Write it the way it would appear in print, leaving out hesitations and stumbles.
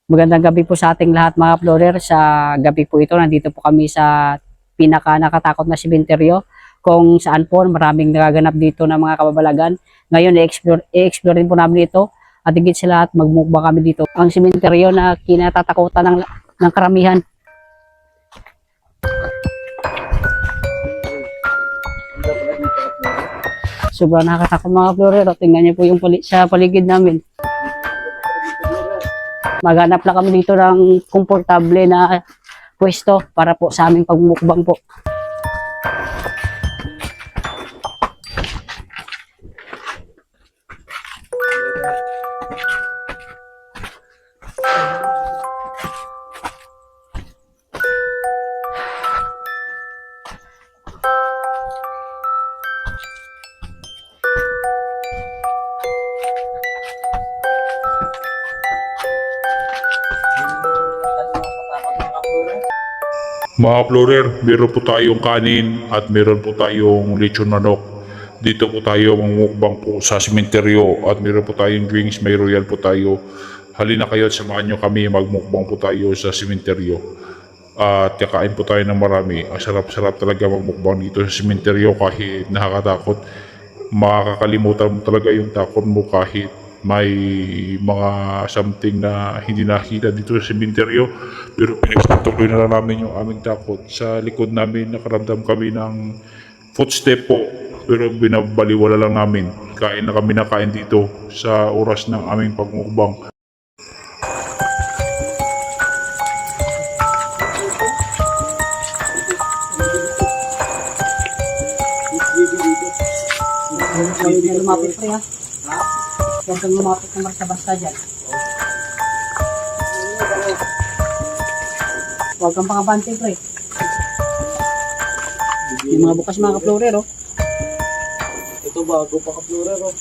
Magandang gabi po sa ating lahat mga Florer. Sa gabi po ito, nandito po kami sa pinaka nakatakot na sementeryo kung saan po maraming nagaganap dito ng mga kababalagan. Ngayon, i-explore din po namin ito at higit sa lahat, magmukbang kami dito. Ang sementeryo na kinatatakutan ng karamihan. Sobrang nakakatakot mga Florer. Tingnan niyo po yung sa paligid namin. Maghanap lang kami dito ng komportable na pwesto para po sa aming pagmumukbang po. Mga Florer, meron po tayong kanin at meron po tayong lechon manok. Dito po tayo mamukbang po sa sementeryo at meron po tayong drinks, may royal po tayo. Halina kayo at samahan nyo kami, magmukbang po tayo sa sementeryo. At kakain po tayo ng marami. Ang sarap-sarap talaga magmukbang dito sa sementeryo kahit nakakatakot. Makakalimutan mo talaga yung takot mo kahit may mga something na hindi nakita dito sa sementeryo, pero pinagtatuloy na lang namin yung aming takot. Sa likod namin nakaramdam kami ng footstep po, pero binabaliwala lang namin. Kain na kami na kain dito sa oras ng aming pagmukbang. Huwag na lumapit pre ha. Huwag kang lumapit na basta-basta dyan. Huwag kang pangabante pre. Yung mga bukas mga ka-Florer oh. Ito bago pa ka-Florer oh.